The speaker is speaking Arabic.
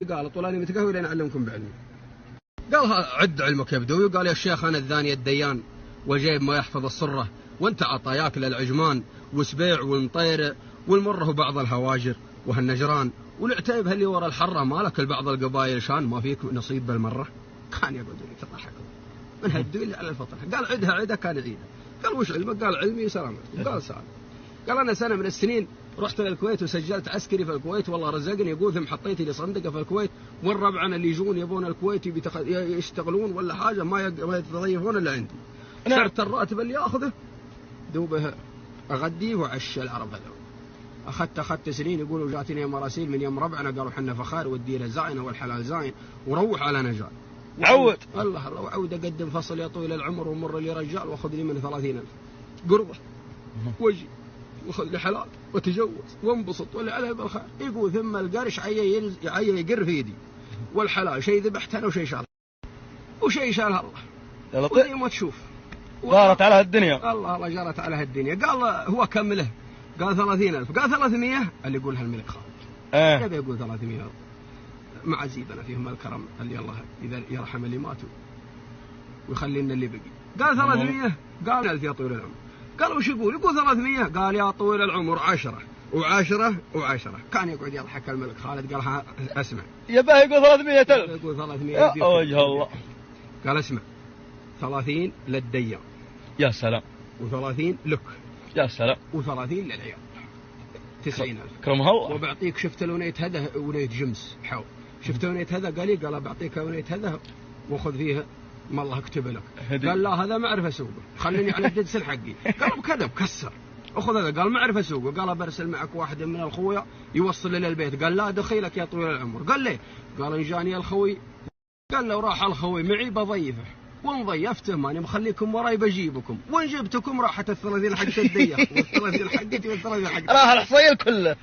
قال طول أنا متقهوى لين أعلمكم بعلمي. قال عد علمك يا بدوي. قال يا شيخ أنا الذاني الديان وجايب ما يحفظ الصرة وانت عطاياك للعجمان وسبيع والمطيرة والمره وبعض الهواجر وهالنجران والعتيب اللي ورا الحرة مالك لبعض القبائل شان ما فيك نصيب بالمرة. كان يقول لي تضحك من هالدول على الفطرة. قال عدها كان يعيدها. قال وش علمك؟ قال علمي سلامة. قال سالم. قال أنا سنة من السنين رحت للكويت وسجلت عسكري في الكويت والله رزقني يقول حطيتي لي صندقة في الكويت والربعنا اللي يجون يبون الكويت يشتغلون ولا حاجة ما يتضيفون إلا عندي. صرت الراتب اللي ياخذه دوبه أغديه وعش العرب هذول. أخذت سنين يقولوا جاتني مراسيل من يوم ربعنا قالوا حنا فخار والديرة زاينة والحلال زاين وروح على نجار. عود الله وعود أقدم فصل يا طويل العمر ومر لي رجال وأخذ لي من 30,000 قرضة وجي وخذ لي حلال وتجوز وانبسط ولا عليه بالخير. يقول ثم القرش عي يقر في يدي والحلال شيء ذبحت انا وشيء شال وشيء شالها الله وزي ما تشوف جارت على الدنيا. الله جارت على هالدنيا. قال هو كمله قال 30,000 قال 300 اللي يقولها الملك خالد. يبي يقول 300 مع زيدنا فيهم الكرم اللي الله إذا يرحم اللي ماتوا ويخلي لنا اللي بقي. قال 300 قال 1000 يا طويل العمر. قال وش يقول 300 قال يا طويل العمر 10 و10 و10. كان يقعد يضحك الملك خالد. قال اسمع يبقى يقول 300,000 يقول 300 يا وجه الله. قال اسمع 30 للديان يا سلام و30 لك يا سلام و30 للعيال 90,000 كرمها الله. وبعطيك شفت لونية هذا ونية جمس حول شفت لونية هذا قال لي قال بعطيك ونية هذا وخذ فيها ما الله اكتب لك. قال لا هذا ما اعرف اسوقه خليني على الددسل حقي. قال بكذا بكسر اخذ هذا. قال ما اعرف اسوقه. قال برسل معك واحد من الخويا يوصل لي البيت. قال لا دخيلك يا طويل العمر. قال ليه؟ قال ان جاني الخوي قال لو راح الخوي معي بضيفه وان ضيفته ماني مخليكم وراي بجيبكم وان جبتكم راحت 30 حق الديه وال30 حقتي وال30 حقتي راح الحصيل كله.